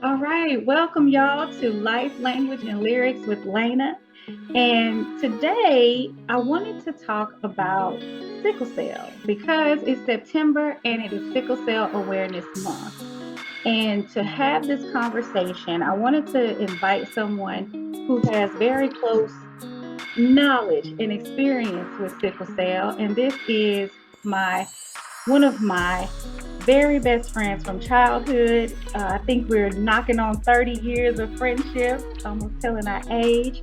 All right, welcome y'all to Life, Language, and Lyrics with Laina. And today I wanted to talk about sickle cell because it's September and it is Sickle Cell Awareness Month. And to have this conversation, I wanted to invite someone who has very close knowledge and experience with sickle cell. And this is my one of my very best friends from childhood. I think we're knocking on 30 years of friendship, almost telling our age.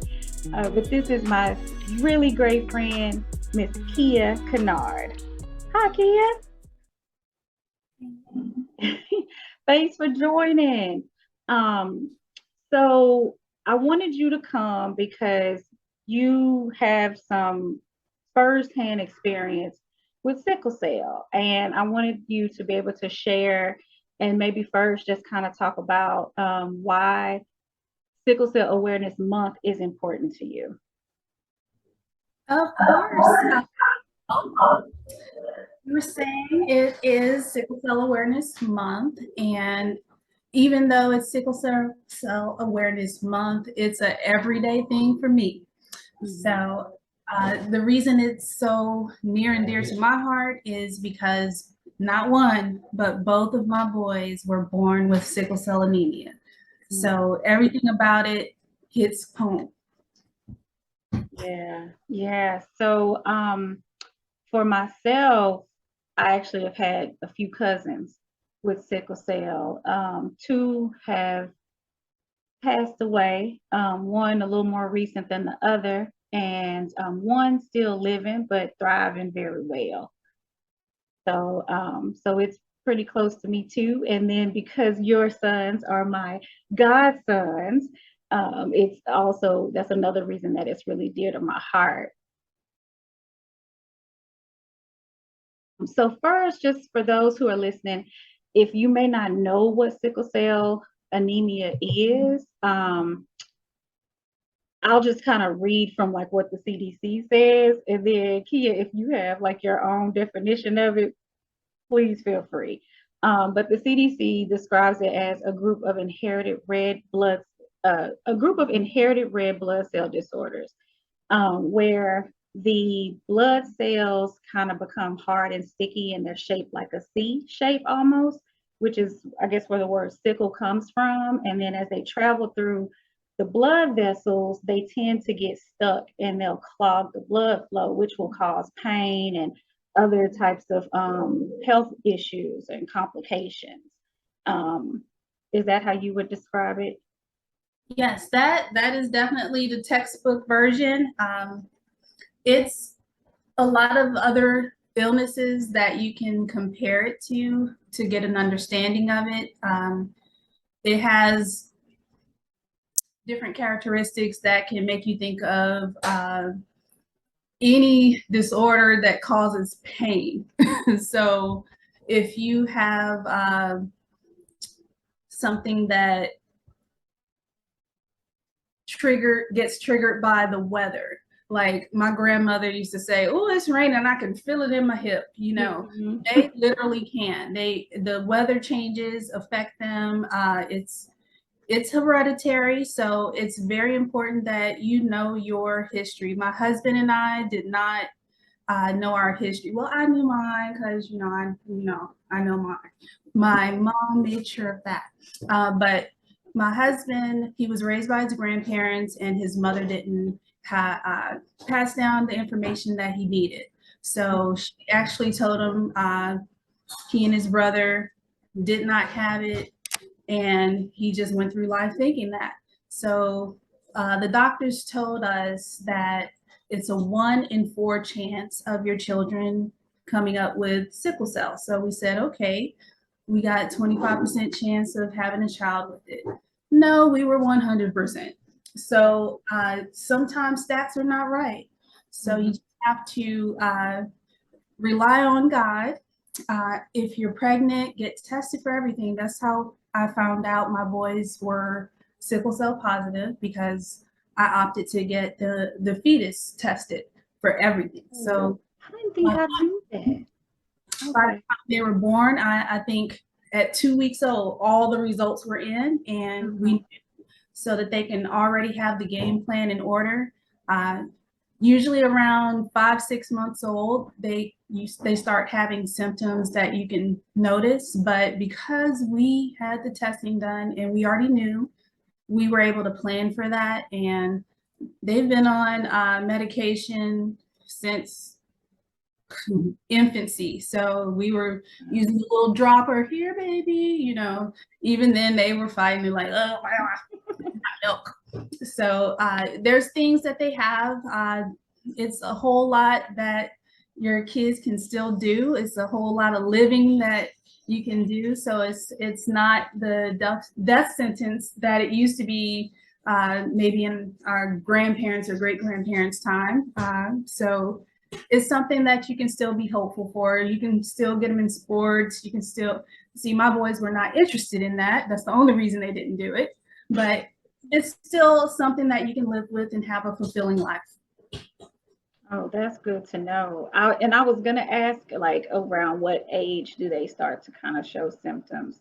But this is my really great friend, Miss Kia Kennard. Hi, Kia. Thanks for joining. Um, so I wanted you to come because you have some firsthand experience with sickle cell, and I wanted you to be able to share and maybe first just kind of talk about why Sickle Cell Awareness Month is important to you. Of course. You were saying it is Sickle Cell Awareness Month, and even though it's Sickle Cell Awareness Month, it's an everyday thing for me. So the reason it's so near and dear to my heart is because not one, but both of my boys were born with sickle cell anemia. So everything about it hits home. Yeah. So for myself, I actually have had a few cousins with sickle cell. Two have passed away, one a little more recent than the other, and one still living but thriving very well. So it's pretty close to me too. And then because your sons are my godsons, it's also that's another reason that it's really dear to my heart. So first, just for those who are listening, if you may not know what sickle cell anemia is, I'll just kind of read from like what the CDC says, and then Kia, if you have like your own definition of it, please feel free. But the CDC describes it as a group of inherited red blood cell disorders, where the blood cells kind of become hard and sticky, and they're shaped like a C shape almost, which is, I guess, where the word sickle comes from. And then as they travel through the blood vessels, they tend to get stuck and they'll clog the blood flow, which will cause pain and other types of health issues and complications. Um, is that how you would describe it? Yes, that is definitely the textbook version. It's a lot of other illnesses that you can compare it to get an understanding of it. It has different characteristics that can make you think of any disorder that causes pain. So if you have something that gets triggered by the weather, like my grandmother used to say, oh, it's raining, I can feel it in my hip. They literally can. The weather changes affect them. It's hereditary, so it's very important that you know your history. My husband and I did not know our history. Well, I knew mine because I know mine. My mom made sure of that, but my husband, he was raised by his grandparents, and his mother didn't pass down the information that he needed. So she actually told him he and his brother did not have it, and he just went through life thinking that. So the doctors told us that it's a 1 in 4 chance of your children coming up with sickle cell. So we said, okay, we got 25% chance of having a child with it. No, we were 100%. So sometimes stats are not right. So you just have to rely on God. If you're pregnant, get tested for everything. That's how I found out my boys were sickle cell positive, because I opted to get the fetus tested for everything. So I didn't think I knew that. by the time they were born, I think at 2 weeks old, all the results were in, and we so that they can already have the game plan in order. Usually around 5-6 months old, they start having symptoms that you can notice. But because we had the testing done and we already knew, we were able to plan for that. And they've been on medication since infancy. So we were using a little dropper here, baby. You know, even then they were fighting like, oh, milk. So there's things that they have. It's a whole lot that your kids can still do. It's a whole lot of living that you can do. So it's not the death sentence that it used to be maybe in our grandparents or great grandparents' time. So it's something that you can still be hopeful for. You can still get them in sports. You can still see, my boys were not interested in that. That's the only reason they didn't do it. But it's still something that you can live with and have a fulfilling life. Oh, that's good to know. I was gonna ask, like, around what age do they start to kind of show symptoms?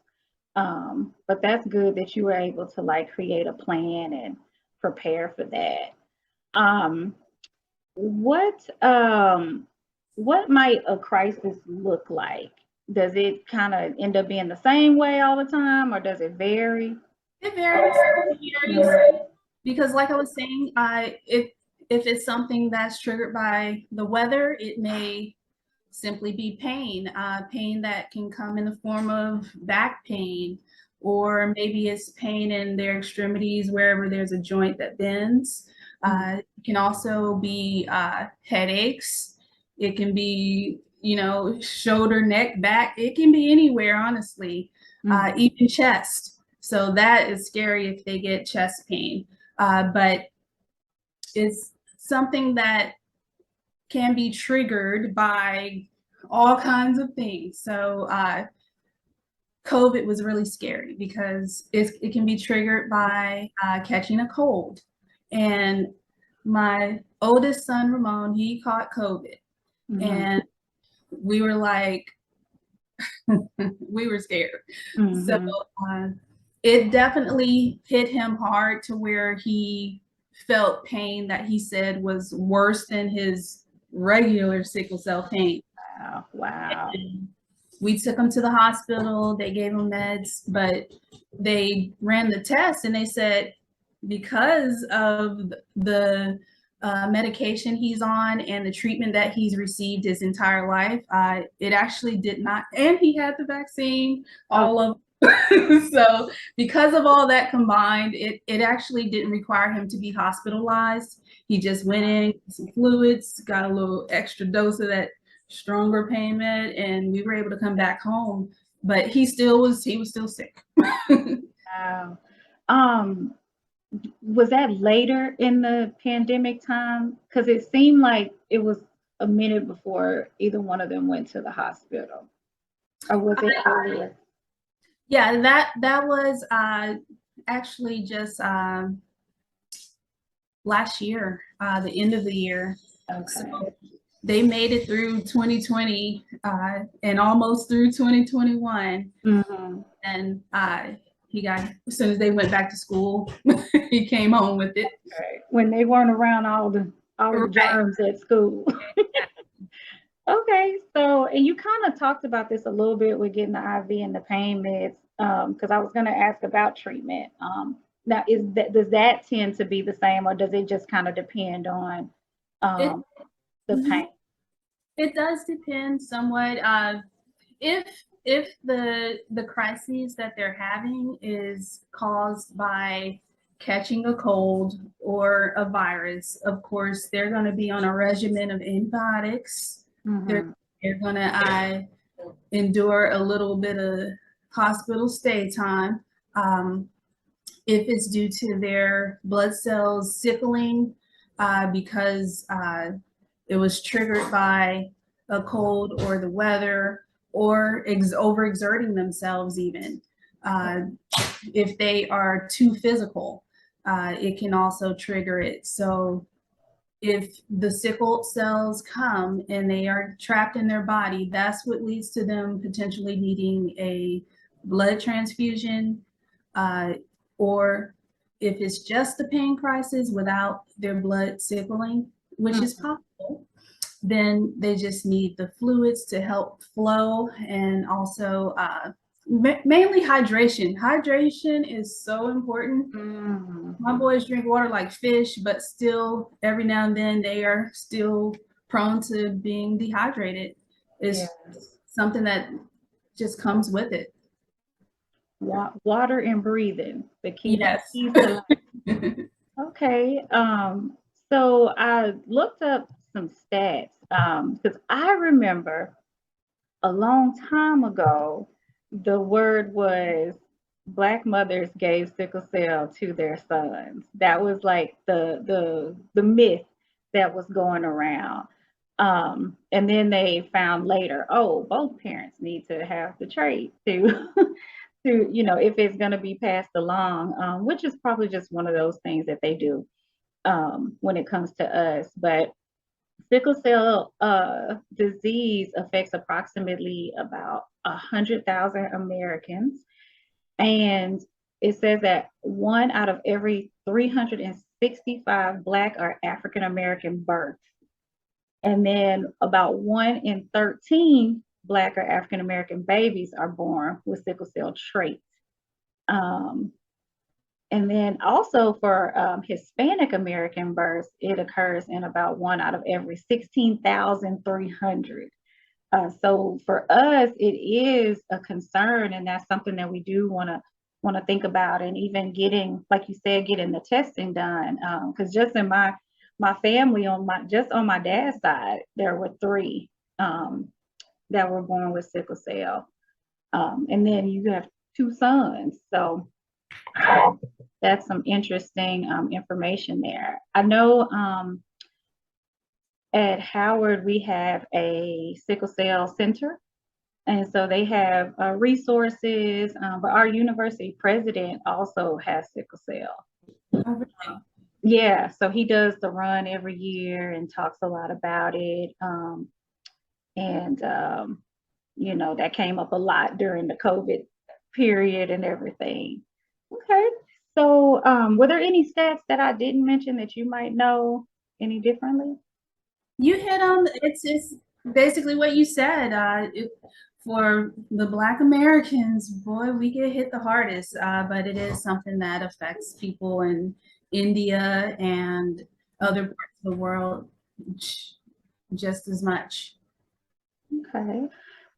But that's good that you were able to like create a plan and prepare for that. Um, what what might a crisis look like? Does it kind of end up being the same way all the time, or does it vary? It varies. Because like I was saying, if it's something that's triggered by the weather, it may simply be pain, pain that can come in the form of back pain, or maybe it's pain in their extremities wherever there's a joint that bends. It can also be headaches. It can be, you know, shoulder, neck, back. It can be anywhere, honestly, even chest. So that is scary if they get chest pain. But it's something that can be triggered by all kinds of things. So COVID was really scary because it can be triggered by catching a cold. And my oldest son, Ramon, he caught COVID. And we were like, we were scared. So it definitely hit him hard to where he felt pain that he said was worse than his regular sickle cell pain. Wow. And we took him to the hospital. They gave him meds, but they ran the test and they said because of the medication he's on and the treatment that he's received his entire life, it actually did not, and he had the vaccine, all of so because of all that combined, it actually didn't require him to be hospitalized. He just went in, some fluids, got a little extra dose of that stronger pain med, and we were able to come back home. But he was still sick. Wow. Was that later in the pandemic time? Because it seemed like it was a minute before either one of them went to the hospital. Or was it earlier? Yeah, that was actually just last year, the end of the year. Okay. So they made it through 2020 and almost through 2021. And he got, as soon as they went back to school, he came home with it. Right. When they weren't around all the germs at school. Okay, so, and you kind of talked about this a little bit with getting the IV and the pain meds, because I was going to ask about treatment. Now, does that tend to be the same, or does it just kind of depend on the pain? It does depend somewhat. If the crises that they're having is caused by catching a cold or a virus, of course, they're going to be on a regimen of antibiotics. They're going to endure a little bit of hospital stay time. If it's due to their blood cells sickling because it was triggered by a cold or the weather, or overexerting themselves even. If they are too physical, it can also trigger it. So if the sickle cells come and they are trapped in their body, that's what leads to them potentially needing a blood transfusion, or if it's just a pain crisis without their blood sickling, which is possible, then they just need the fluids to help flow, and also mainly hydration. Hydration is so important. My boys drink water like fish, but still every now and then they are still prone to being dehydrated. It's something that just comes with it. Water and breathing, the Yes. keys to life. Okay. So I looked up some stats because I remember a long time ago, the word was Black mothers gave sickle cell to their sons. That was like the myth that was going around. And then they found later, oh, both parents need to have the trait to to, if it's going to be passed along, which is probably just one of those things that they do when it comes to us. But sickle cell disease affects approximately about 100,000 Americans. And it says that 1 out of every 365 Black or African American births, and then about 1 in 13 Black or African American babies are born with sickle cell traits. Um, and then also for Hispanic American births, it occurs in about 1 out of every 16,300. So for us, it is a concern, and that's something that we do want to think about, and even getting, like you said, getting the testing done. Because just in my family, on my dad's side, there were three that were born with sickle cell, and then you have two sons. So that's some interesting information there. I know at Howard we have a sickle cell center, and so they have resources, but our university president also has sickle cell. Oh, really? Yeah, so he does the run every year and talks a lot about it. And that came up a lot during the COVID period and everything. Okay. So were there any stats that I didn't mention that you might know any differently? You hit on it's basically what you said. For the Black Americans, boy, we get hit the hardest, but it is something that affects people in India and other parts of the world just as much. Okay.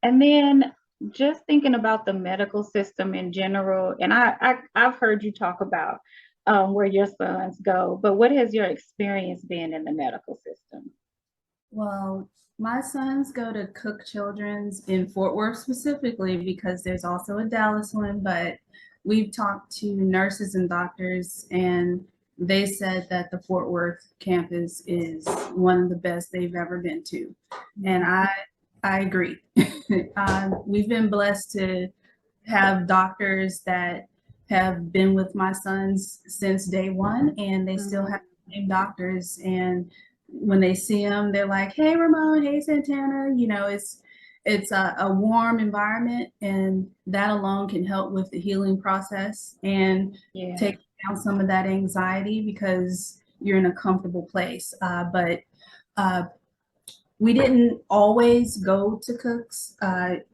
And then just thinking about the medical system in general, and I've heard you talk about where your sons go, but what has your experience been in the medical system? Well, my sons go to Cook Children's in Fort Worth specifically because there's also a Dallas one, but we've talked to nurses and doctors, and they said that the Fort Worth campus is one of the best they've ever been to. And I agree. We've been blessed to have doctors that have been with my sons since day one, and they still have the same doctors. And when they see them, they're like, "Hey, Ramon. Hey, Santana." It's a warm environment, and that alone can help with the healing process and take down some of that anxiety because you're in a comfortable place. But we didn't always go to Cooks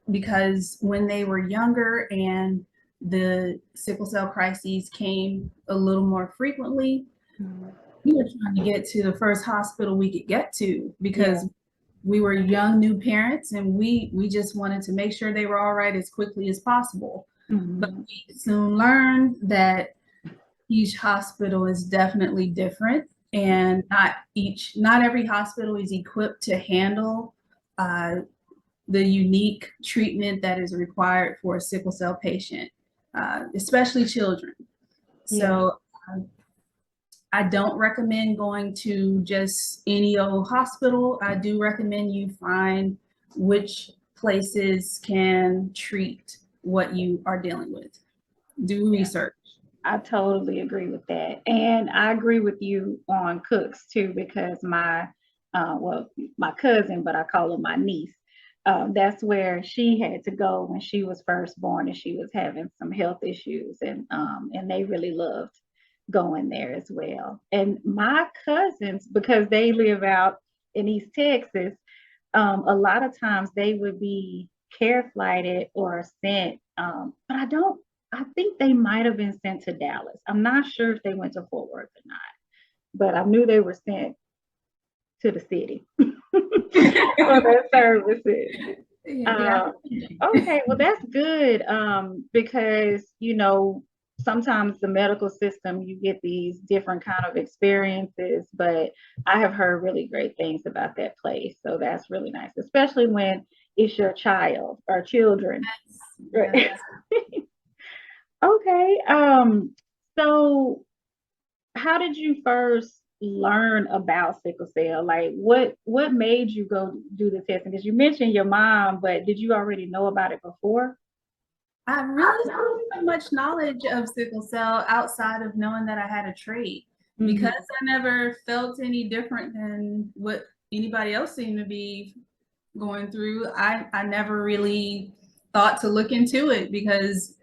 because when they were younger and the sickle cell crises came a little more frequently, we were trying to get to the first hospital we could get to because we were young new parents, and we just wanted to make sure they were all right as quickly as possible. But we soon learned that each hospital is definitely different, and not every hospital is equipped to handle the unique treatment that is required for a sickle cell patient, especially children. So I don't recommend going to just any old hospital. I do recommend you find which places can treat what you are dealing with. Do research. I totally agree with that. And I agree with you on Cooks too, because my cousin, but I call her my niece, that's where she had to go when she was first born, and she was having some health issues, and they really loved going there as well. And my cousins, because they live out in East Texas, a lot of times they would be care flighted or sent, but I think they might have been sent to Dallas. I'm not sure if they went to Fort Worth or not, but I knew they were sent to the city for their services. Yeah. Okay, well, that's good, because, sometimes the medical system, you get these different kind of experiences, but I have heard really great things about that place. So that's really nice, especially when it's your child or children. Yes. Right. Okay. So how did you first learn about sickle cell? Like what made you go do the testing? Because you mentioned your mom, but did you already know about it before? I really don't have much knowledge of sickle cell outside of knowing that I had a trait. Because Mhm. I never felt any different than what anybody else seemed to be going through. I never really thought to look into it because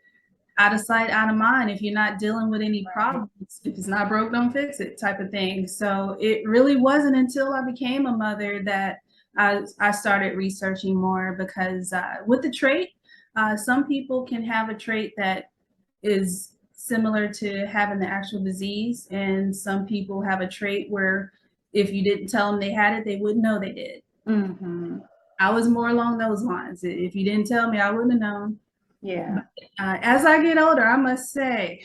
out of sight, out of mind. If you're not dealing with any Right. problems, if it's not broke, don't fix it type of thing. So it really wasn't until I became a mother that I started researching more because with the trait, some people can have a trait that is similar to having the actual disease, and some people have a trait where if you didn't tell them they had it, they wouldn't know they did. Mm-hmm. I was more along those lines. If you didn't tell me, I wouldn't have known. Yeah. As I get older, I must say,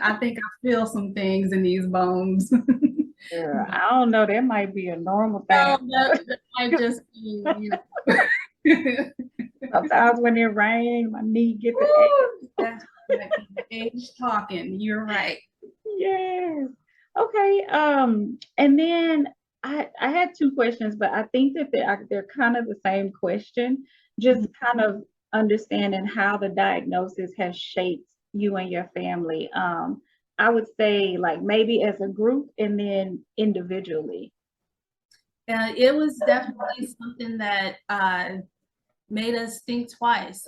I think I feel some things in these bones. Girl, I don't know. That might be a normal No, thing. that might just be, Sometimes when it rains, my knee get the ache. Woo, that's like the age talking. You're right. Yes. Okay. And then I had two questions, but I think that they're kind of the same question. Just kind of understanding how the diagnosis has shaped you and your family. I would say like maybe as a group and then individually. It was definitely something that made us think twice.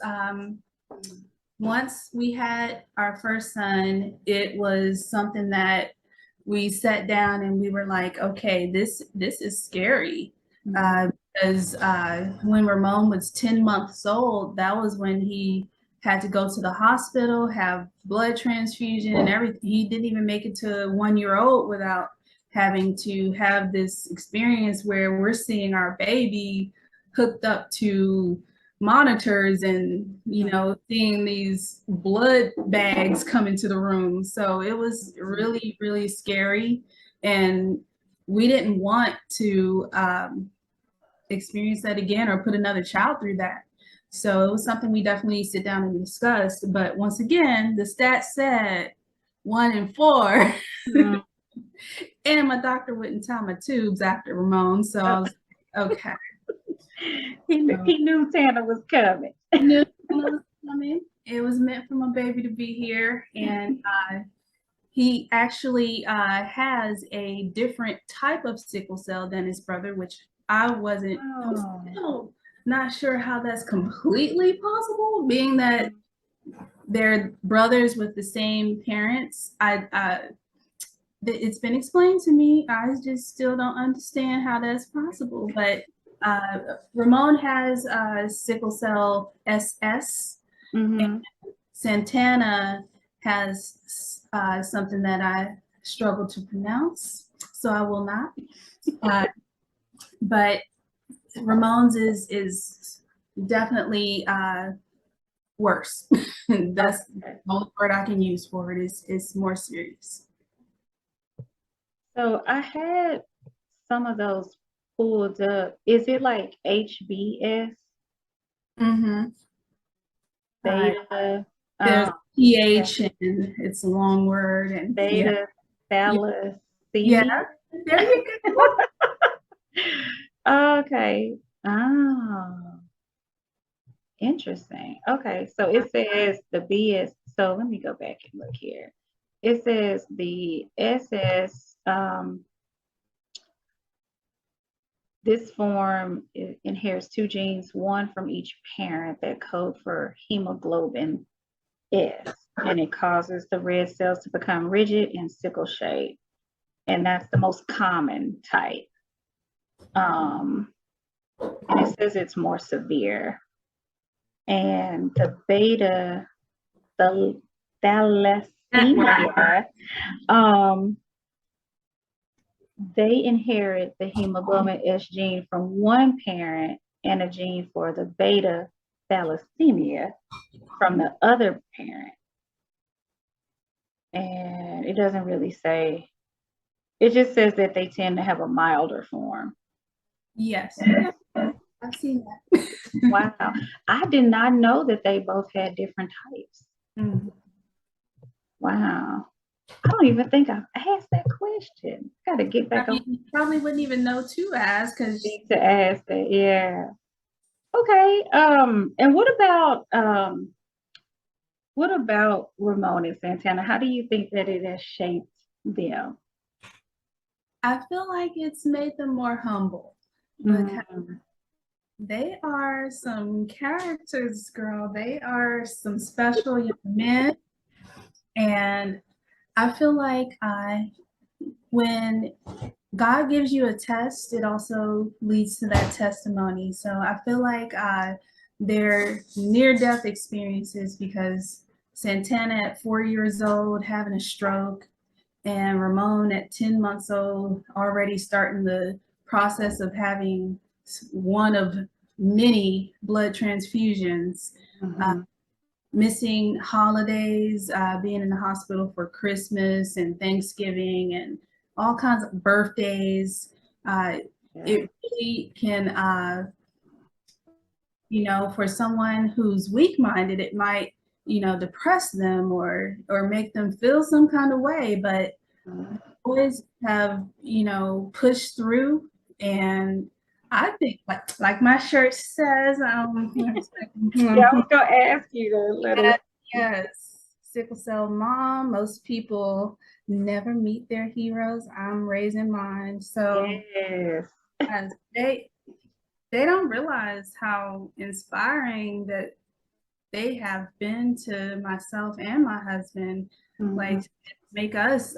Once we had our first son, it was something that we sat down and we were like, okay, this is scary. Because when Ramon was 10 months old, that was when he had to go to the hospital, have blood transfusion and everything. He didn't even make it to 1 year old without having to have this experience where we're seeing our baby hooked up to monitors and seeing these blood bags come into the room. So it was really scary, and we didn't want to experience that again or put another child through that. So it was something we definitely sit down and discuss. But once again, the stats said 1 in 4. Mm. And my doctor wouldn't tell my tubes after Ramon, so I was like, okay. He knew Tanner was coming. Knew it was coming. It was meant for my baby to be here, and he actually has a different type of sickle cell than his brother, which I'm still not sure how that's completely possible, being that they're brothers with the same parents. It's been explained to me. I just still don't understand how that's possible. But Ramon has sickle cell SS, Mm-hmm. and Santana has something that I struggle to pronounce, so I will not. But Ramon's is definitely worse. That's the only word I can use for it. Is more serious. So I had some of those pulled up. Is it like HBS, Mm-hmm. beta, There's um, PH and it's a long word and yeah. beta Yeah, thalassemia? there you go. Okay. Oh, interesting. Okay, so it says the BS. So let me go back and look here. It says the SS, this form inherits two genes, one from each parent, that code for hemoglobin S, and it causes the red cells to become rigid and sickle shaped. And that's the most common type. And it says it's more severe. And the beta, the thalassemia, they inherit the hemoglobin S gene from one parent and a gene for the beta thalassemia from the other parent. And it doesn't really say, it just says that they tend to have a milder form. Yes, I've seen that. Wow. I did not know that they both had different types. Mm. Wow. I don't even think I've asked that question. Got to get back on. You probably wouldn't even know to ask, because Need to ask that. Yeah. Okay. And what about Ramon and Santana? How do you think that it has shaped them? I feel like it's made them more humble, but they are some characters, girl. They are some special young men. And I feel like when God gives you a test, it also leads to that testimony. So I feel like their near-death experiences, because Santana at 4 years old having a stroke, and Ramon at 10 months old already starting the process of having one of many blood transfusions, missing holidays, being in the hospital for Christmas and Thanksgiving and all kinds of birthdays. It really can, for someone who's weak-minded, it might, depress them or make them feel some kind of way, but boys have, pushed through. And I think, like my shirt says, yeah, I was gonna ask you to yes, sickle cell mom. Most people never meet their heroes. I'm raising mine. So yes. they don't realize how inspiring that they have been to myself and my husband. Like, make us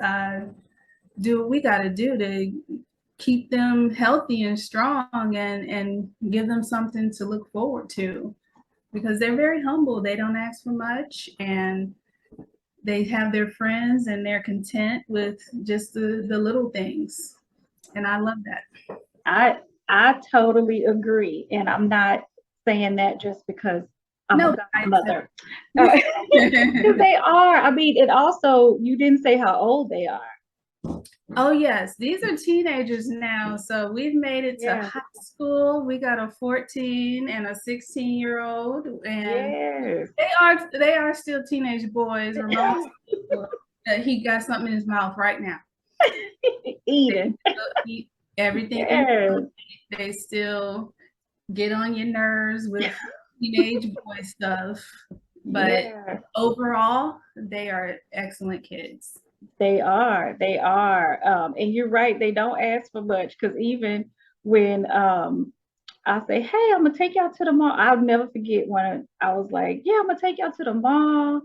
do what we got to do to keep them healthy and strong, and give them something to look forward to, because they're very humble. They don't ask for much, and they have their friends, and they're content with just the little things. And I love that. I totally agree. And I'm not saying that just because I'm a godmother. They are. I mean, it also, you didn't say how old they are. Oh yes, these are teenagers now. So we've made it to high school. We got a 14 and a 16-year-old, and they are still teenage boys. Ramon, he got something in his mouth right now. Eating. Eat everything. They still get on your nerves with teenage boy stuff. But overall, they are excellent kids. They are. And you're right. They don't ask for much, because even when I say, hey, I'm going to take y'all to the mall. I'll never forget when I was like, yeah, I'm going to take y'all to the mall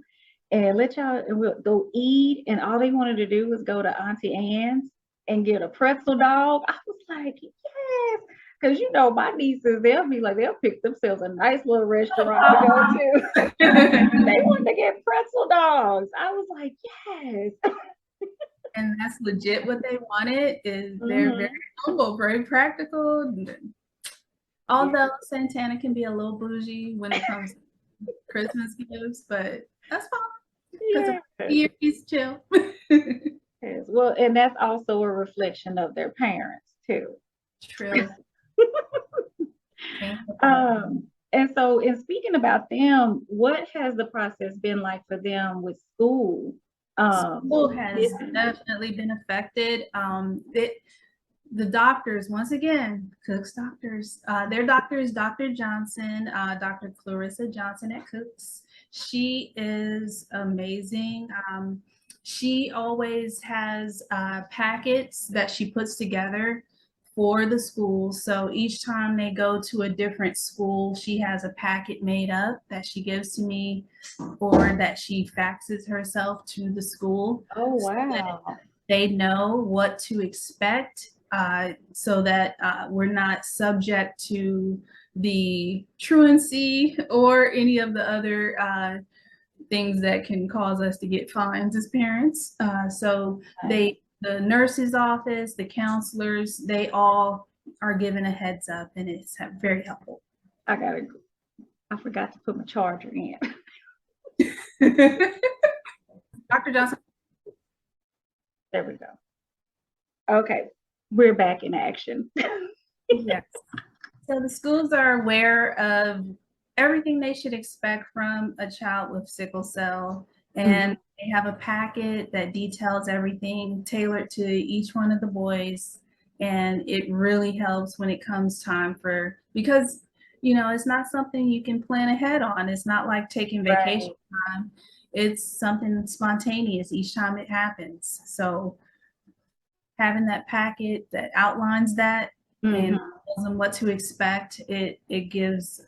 and we'll go eat. And all they wanted to do was go to Auntie Anne's and get a pretzel dog. I was like, yes. Because, my nieces, they'll pick themselves a nice little restaurant to go to. They wanted to get pretzel dogs. I was like, yes. And that's legit what they wanted. Is they're very humble, very practical. Although Santana can be a little bougie when it comes to Christmas gifts, but that's fine. Because he's chill. Yes. Well, and that's also a reflection of their parents too. True. And so, in speaking about them, what has the process been like for them with school? School has definitely been affected. The doctors, once again, Cook's doctors, their doctor is Dr. Johnson, Dr. Clarissa Johnson at Cook's. She is amazing. She always has packets that she puts together for the school. So each time they go to a different school, she has a packet made up that she gives to me or that she faxes herself to the school. Oh, So that wow. they know what to expect, so that we're not subject to the truancy or any of the other things that can cause us to get fines as parents. So the nurse's office, the counselors, they all are given a heads up, and it's very helpful. I forgot to put my charger in. Dr. Johnson. There we go. Okay, we're back in action. Yes. So the schools are aware of everything they should expect from a child with sickle cell, and they have a packet that details everything tailored to each one of the boys. And it really helps when it comes time for, because it's not something you can plan ahead on. It's not like taking vacation time. It's something spontaneous each time it happens. So having that packet that outlines that and tells them what to expect, it gives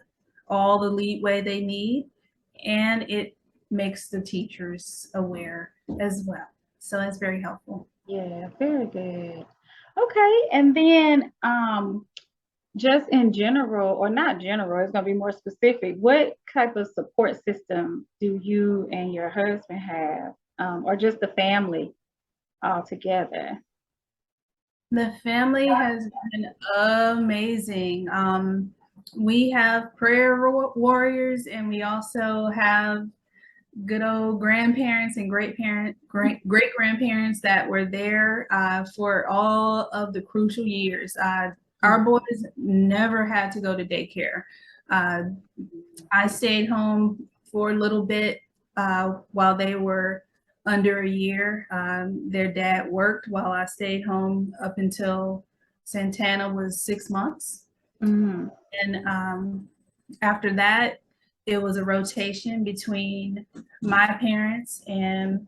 all the leeway they need, and it makes the teachers aware as well. So that's very helpful. Yeah, very good. Okay, and then just in general, or not general, it's going to be more specific. What type of support system do you and your husband have, or just the family all together? The family has been amazing. We have prayer warriors, and we also have good old grandparents and great grandparents that were there for all of the crucial years. Our boys never had to go to daycare. I stayed home for a little bit while they were under a year. Their dad worked while I stayed home up until Santana was 6 months. And after that, it was a rotation between my parents and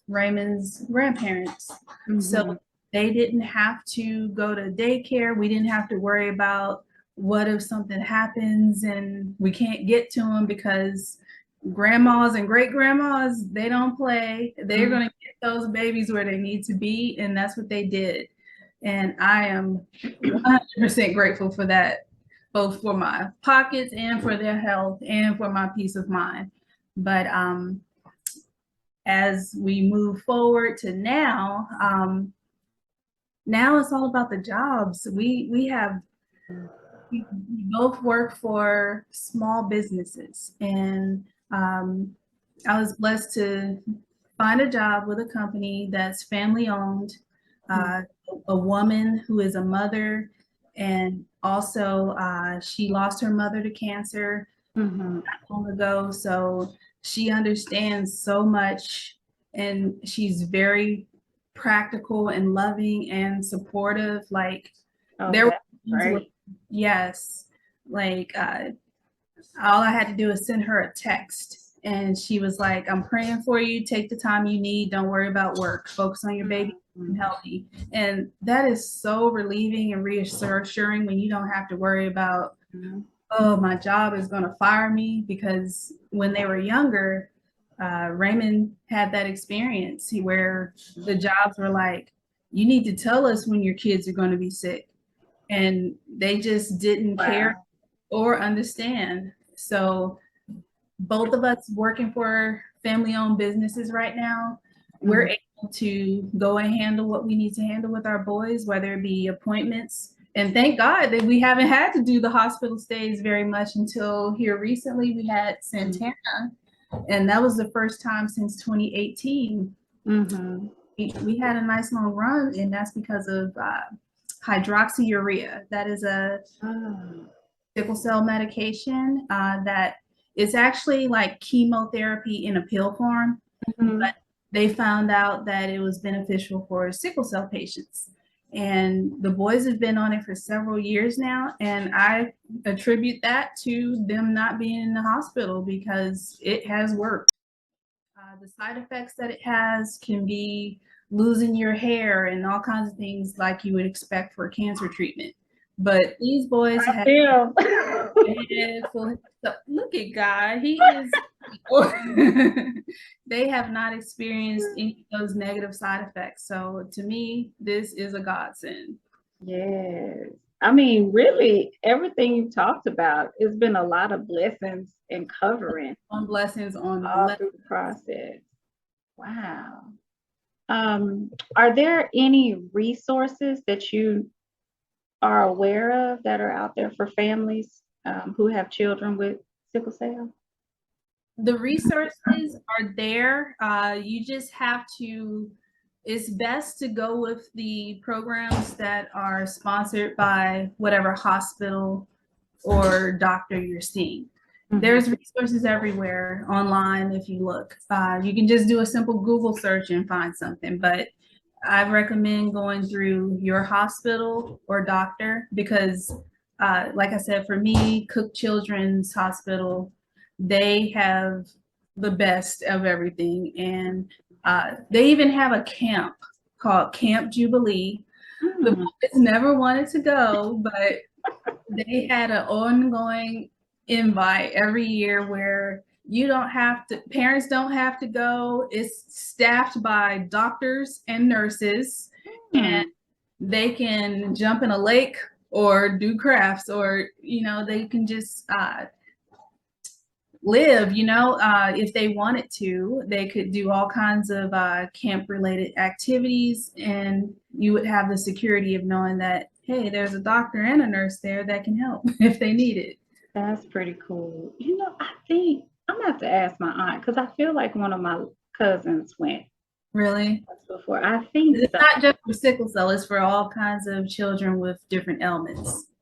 Raymond's grandparents. So they didn't have to go to daycare. We didn't have to worry about what if something happens and we can't get to them, because grandmas and great grandmas, they don't play. They're going to get those babies where they need to be, and that's what they did. And I am 100% grateful for that, both for my pockets and for their health and for my peace of mind. But as we move forward to now, now it's all about the jobs. We both work for small businesses, and I was blessed to find a job with a company that's family owned, a woman who is a mother, and also she lost her mother to cancer not long ago. So she understands so much, and she's very practical and loving and supportive. Like there were times where, yes, like all I had to do is send her a text, and she was like, "I'm praying for you. Take the time you need. Don't worry about work. Focus on your baby and healthy." And that is so relieving and reassuring when you don't have to worry about, oh, my job is going to fire me. Because when they were younger, Raymond had that experience where the jobs were like, "You need to tell us when your kids are going to be sick." And they just didn't care or understand. So both of us working for family-owned businesses right now, we're able to go and handle what we need to handle with our boys, whether it be appointments. And thank God that we haven't had to do the hospital stays very much until here recently. We had Santana, and that was the first time since 2018. We had a nice long run, and that's because of hydroxyurea. That is a sickle cell medication that is actually like chemotherapy in a pill form, but they found out that it was beneficial for sickle cell patients. And the boys have been on it for several years now, and I attribute that to them not being in the hospital, because it has worked. The side effects that it has can be losing your hair and all kinds of things like you would expect for cancer treatment. But these boys I have feel. look at God. He is they have not experienced any of those negative side effects. So to me, this is a godsend. Yes. I mean, really, everything you talked about, it's been a lot of blessings and covering On blessings on all blessings. through the process. Wow. Are there any resources that you are aware of that are out there for families who have children with sickle cell? The resources are there. You just have to, it's best to go with the programs that are sponsored by whatever hospital or doctor you're seeing. There's resources everywhere online if you look. You can just do a simple Google search and find something, but I recommend going through your hospital or doctor because, like I said, for me, Cook Children's Hospital, they have the best of everything. And they even have a camp called Camp Jubilee. The boys never wanted to go, but they had an ongoing invite every year where you don't have to, parents don't have to go. It's staffed by doctors and nurses, and they can jump in a lake or do crafts, or they can just live. If they wanted to, they could do all kinds of camp related activities, and you would have the security of knowing that, hey, there's a doctor and a nurse there that can help if they need it. That's pretty cool. I think I'm gonna have to ask my aunt because I feel like one of my cousins went Really? before. I think It's so. not just for sickle cell, it's for all kinds of children with different ailments.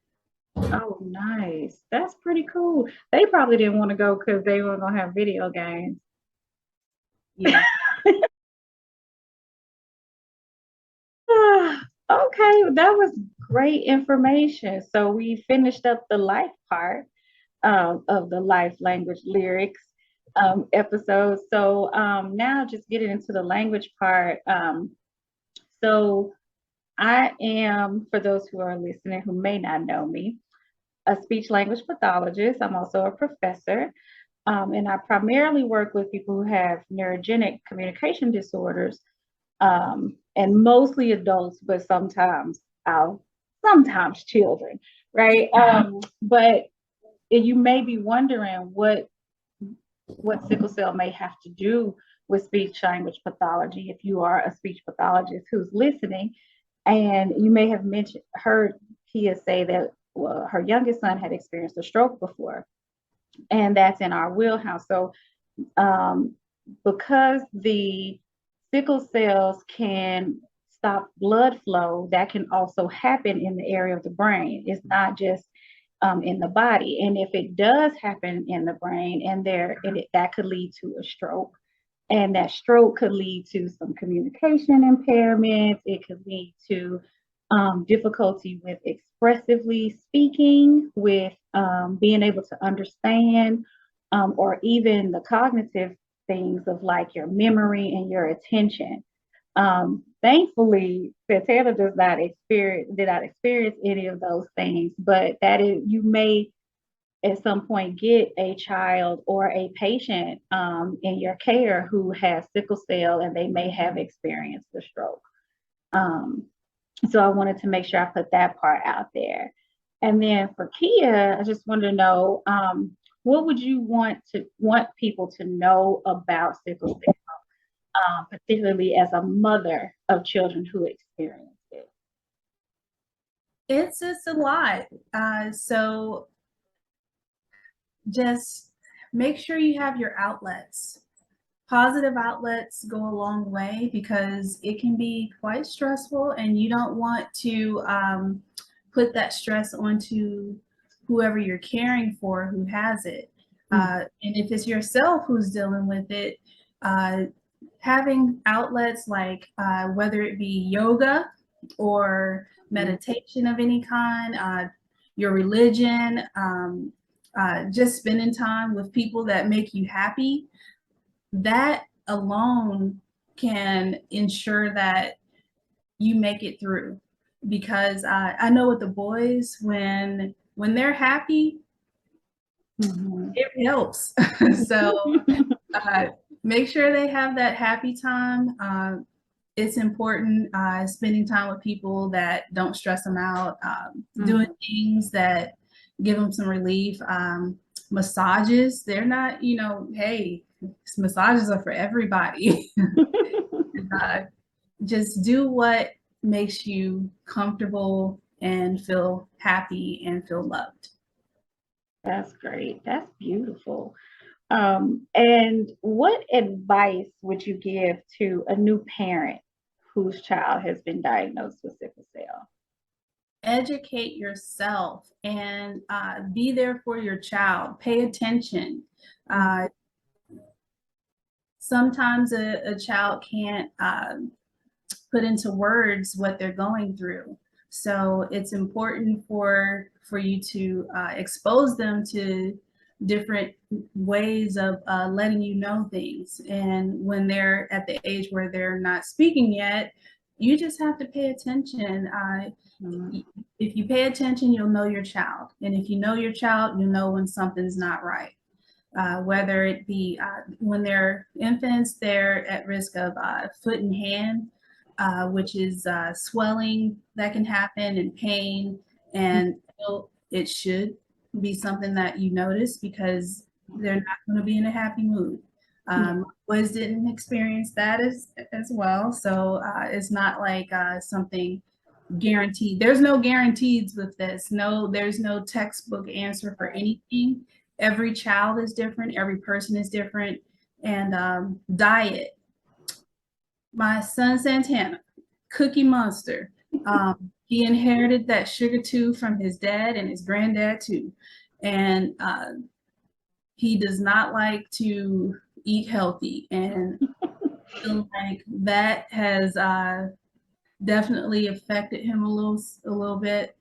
Oh, nice. That's pretty cool. They probably didn't want to go because they were gonna have video games. Yeah. Okay, that was great information. So we finished up the life part of the life language lyrics episode. So now just getting into the language part. So I am, for those who are listening who may not know me, a speech language pathologist. I'm also a professor. And I primarily work with people who have neurogenic communication disorders, and mostly adults, but sometimes children, right? But you may be wondering what sickle cell may have to do with speech language pathology if you are a speech pathologist who's listening. And you may have heard Kia say that her youngest son had experienced a stroke before, and that's in our wheelhouse. So because the sickle cells can stop blood flow, that can also happen in the area of the brain. It's not just in the body. And if it does happen in the brain, that could lead to a stroke. And that stroke could lead to some communication impairments. It could lead to difficulty with expressively speaking, with being able to understand, or even the cognitive things of like your memory and your attention. Thankfully, Santana did not experience any of those things, but you may at some point get a child or a patient in your care who has sickle cell and they may have experienced a stroke. So I wanted to make sure I put that part out there. And then for Kia, I just wanted to know, what would you want people to know about sickle cell, particularly as a mother of children who experience it? It's a lot. So just make sure you have your outlets. Positive outlets go a long way because it can be quite stressful, and you don't want to put that stress onto whoever you're caring for who has it. And if it's yourself who's dealing with it, having outlets like whether it be yoga or meditation of any kind, your religion, just spending time with people that make you happy, that alone can ensure that you make it through. Because I know with the boys, when they're happy, it helps. So make sure they have that happy time. It's important spending time with people that don't stress them out, doing things that give them some relief. Massages, they're not, hey, massages are for everybody. Just do what makes you comfortable and feel happy and feel loved. That's great. That's beautiful. And what advice would you give to a new parent whose child has been diagnosed with sickle cell? Educate yourself and be there for your child. Pay attention. Sometimes a child can't put into words what they're going through. So it's important for you to expose them to different ways of letting you know things. And when they're at the age where they're not speaking yet, you just have to pay attention. If you pay attention, you'll know your child. And if you know your child, you know when something's not right. Whether it be when they're infants, they're at risk of foot and hand, which is swelling that can happen and pain. And it should be something that you notice because they're not going to be in a happy mood. Boys didn't experience that as well. So it's not like something guaranteed. There's no guarantees with this. No, there's no textbook answer for anything. Every child is different. Every person is different. And diet. My son Santana, Cookie Monster. He inherited that sugar too from his dad and his granddad too. And he does not like to eat healthy. And I feel like that has definitely affected him a little bit.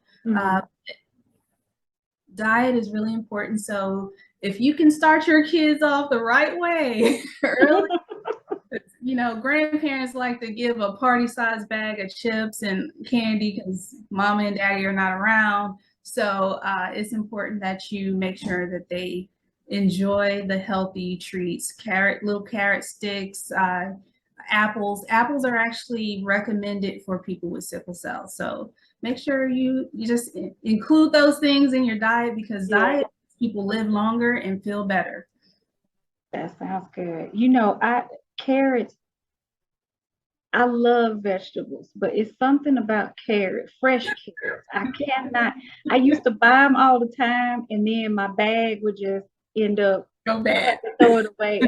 Diet is really important. So if you can start your kids off the right way early, grandparents like to give a party-sized bag of chips and candy because mama and daddy are not around. So it's important that you make sure that they enjoy the healthy treats, little carrot sticks, apples. Apples are actually recommended for people with sickle cell. So make sure you just include those things in your diet because diet people live longer and feel better. That sounds good. Carrots, I love vegetables, but it's something about fresh carrots. I used to buy them all the time, and then my bag would just end up bad. Throw it away.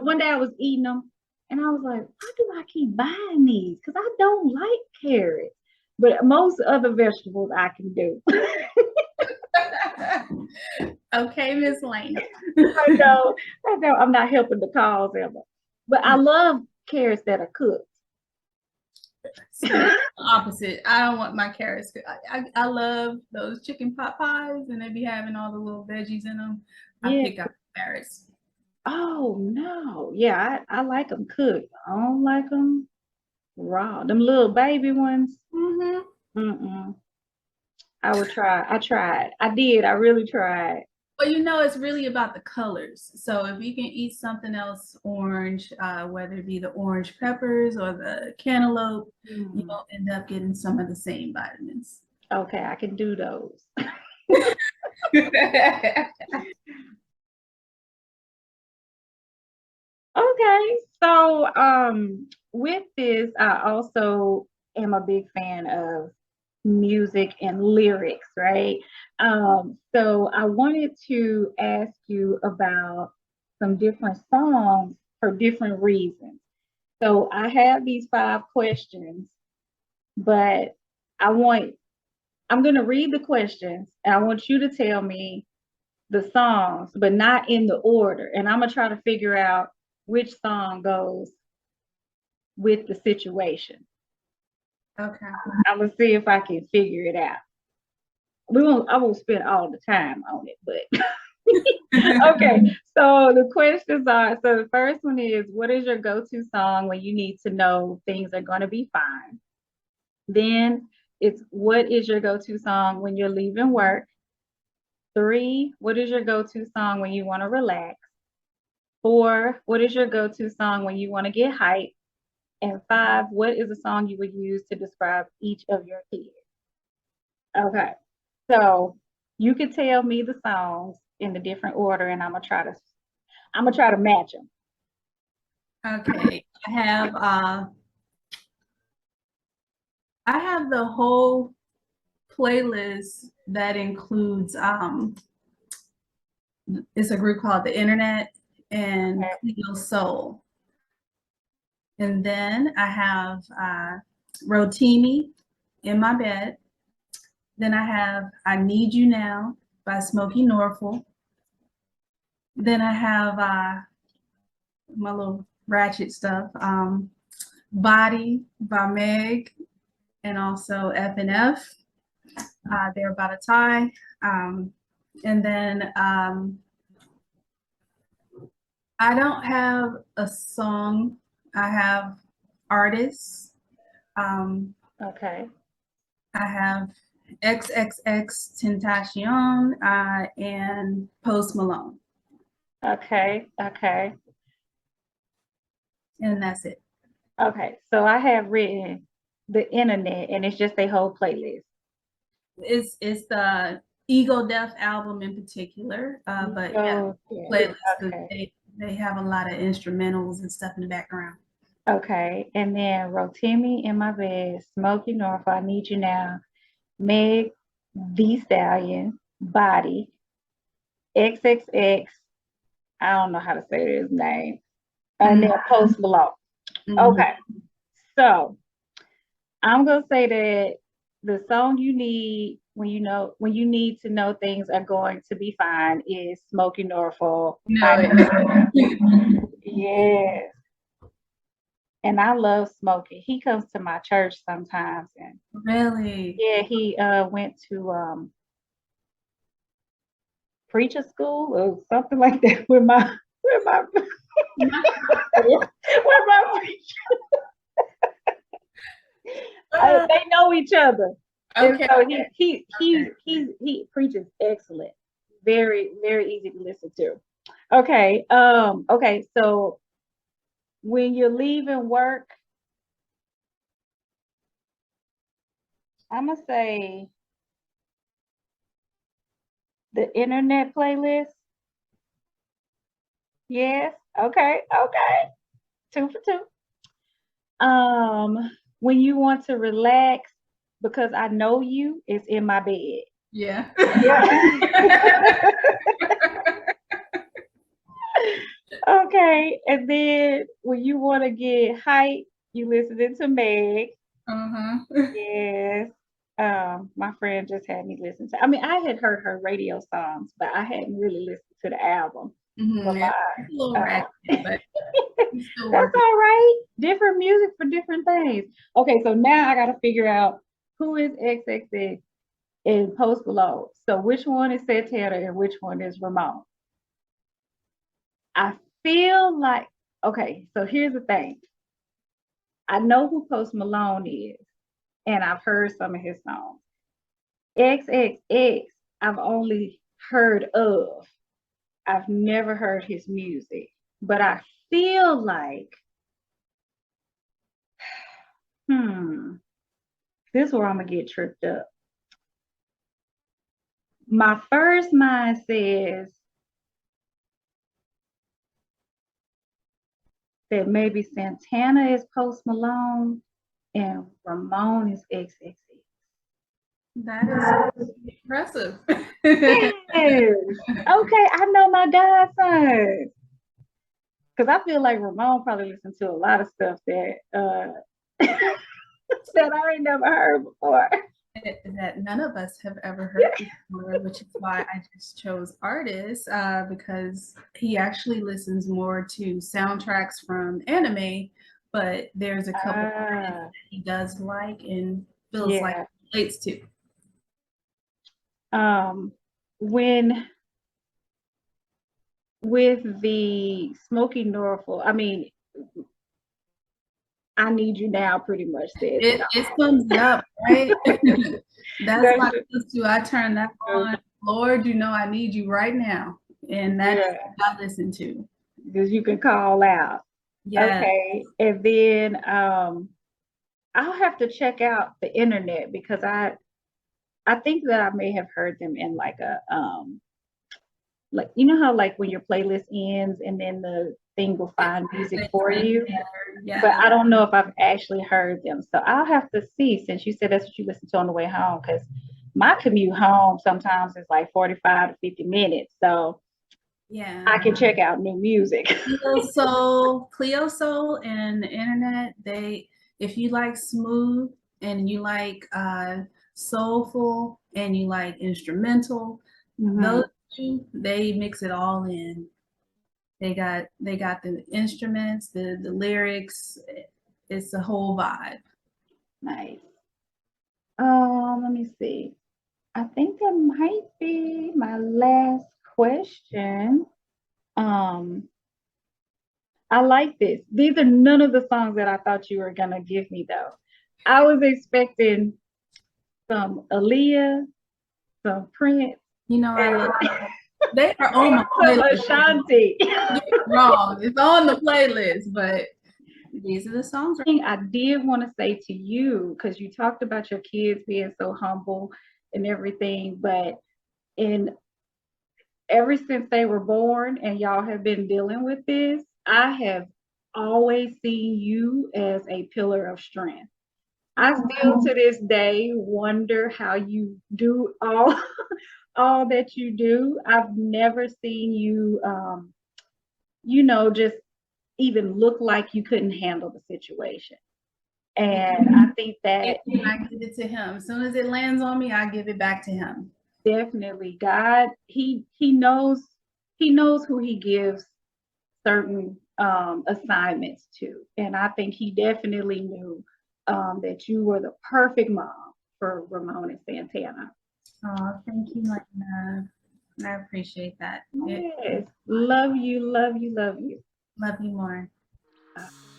One day I was eating them, and I was like, why do I keep buying these? Because I don't like carrots. But most other vegetables I can do. Okay, Miss Laina. I know. I'm not helping the cause ever. But I love carrots that are cooked. Opposite. I don't want my carrots cooked. I love those chicken pot pies, and they be having all the little veggies in them. I pick out carrots. Oh no. Yeah, I like them cooked. I don't like them raw. Them little baby ones. I would try. I tried. I did. I really tried. But it's really about the colors. So if you can eat something else orange, whether it be the orange peppers or the cantaloupe, you'll end up getting some of the same vitamins. Okay, I can do those. Okay, so with this, I also am a big fan of music and lyrics, right? So I wanted to ask you about some different songs for different reasons. So I have these 5 questions, but I'm going to read the questions and I want you to tell me the songs, but not in the order. And I'm going to try to figure out which song goes with the situation. Okay. I'm going to see if I can figure it out. I won't spend all the time on it, but Okay, so the questions are, so the first one is, what is your go-to song when you need to know things are going to be fine? Then it's, what is your go-to song when you're leaving work? 3, what is your go-to song when you want to relax? 4, what is your go-to song when you want to get hyped? And 5, what is a song you would use to describe each of your kids? Okay, so you could tell me the songs in the different order, and I'm gonna try to match them. Okay, I have the whole playlist that includes it's a group called The Internet and Cleo Soul. And then I have Rotimi in my bed. Then I have I Need You Now by Smokey Norfolk. Then I have my little ratchet stuff, Body by Meg, and also F&F. They're about a tie. And then I don't have a song. I have artists. Okay. I have XXX Tentacion and Post Malone. Okay. Okay. And that's it. Okay. So I have written The Internet, and it's just a whole playlist. It's the Ego Death album in particular, but yeah, playlist. Okay. They have a lot of instrumentals and stuff in the background. Okay, and then Rotimi in my bed, Smokey Norfolk, I Need You Now, Meg The Stallion, Body, XXX, I don't know how to say his name, and then Post Malone. Okay, so I'm gonna say that the song you need when you need to know things are going to be fine is Smokey Norfolk. No, yes. And I love Smokey. He comes to my church sometimes, and really, yeah, he went to preacher school or something like that with my with my with my preacher. They know each other. Okay. And so he preaches excellent. Very, very easy to listen to. Okay. Okay, so when you're leaving work, I'm gonna say the Internet playlist. Yes. Okay. Okay. 2 for 2. When you want to relax, because I know you, it's In My Bed. Yeah. Okay. And then when you want to get hype, you listening to Meg. Yes. My friend just had me listen to. I mean, I had heard her radio songs, but I hadn't really listened to the album. Yeah, a little but that's all right. Different music for different things. Okay, so now I got to figure out who is XXX and Post Malone. So which one is Santana and which one is Ramon? I feel like, okay, so here's the thing. I know who Post Malone is, and I've heard some of his songs. XXX, I've only heard of. I've never heard his music, but I feel like, this is where I'm gonna get tripped up. My first mind says that maybe Santana is Post Malone and Ramon is XXX. That is impressive. Yes. Okay, I know my godsons. Because I feel like Ramon probably listened to a lot of stuff that that I ain't never heard before. That none of us have ever heard before, which is why I just chose artists, because he actually listens more to soundtracks from anime, but there's a couple that he does like and feels like he relates to. When with the smoky Norfolk, I mean, I Need You Now pretty much says it all. It sums it up, right? That's my go-to. I turn that on. Lord, you know I need you right now. And that's what I listen to. Because you can call out. Yeah. Okay. And then I'll have to check out the internet because I think that I may have heard them in like a like, you know how like when your playlist ends and then the thing will find music for you. Yeah. But I don't know if I've actually heard them. So I'll have to see, since you said that's what you listen to on the way home, because my commute home sometimes is like 45 to 50 minutes. So yeah, I can check out new music. Clio Soul and the internet, if you like smooth and you like soulful and you like instrumental, those two, they mix it all in. They got the instruments, the lyrics. It's a whole vibe. Nice. Let me see. I think that might be my last question. I like this. These are none of the songs that I thought you were gonna give me though. I was expecting some Aaliyah, some Prince. You know, I love they are on my playlist. Ashanti. You're wrong. It's on the playlist, but these are the songs. I did want to say to you, because you talked about your kids being so humble and everything, but ever since they were born and y'all have been dealing with this, I have always seen you as a pillar of strength. I still to this day wonder how you do all that you do. I've never seen you just even look like you couldn't handle the situation. And I think that I give it to him. As soon as it lands on me, I give it back to him. Definitely. God, he knows who he gives certain assignments to. And I think he definitely knew that you were the perfect mom for Ramon and Santana. Oh, thank you, Laina. I appreciate that. Yes. Love you, love you, love you. Love you more.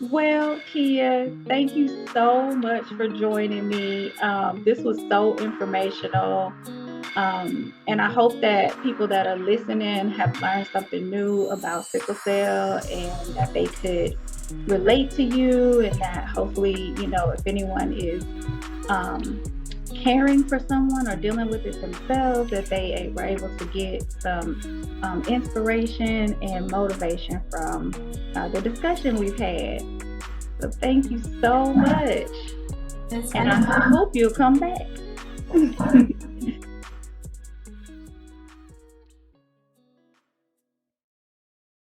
Well, Kia, thank you so much for joining me. This was so informational. And I hope that people that are listening have learned something new about sickle cell and that they could relate to you, and that hopefully, if anyone is caring for someone or dealing with it themselves, that they were able to get some inspiration and motivation from the discussion we've had. So thank you so much. And I hope you'll come back.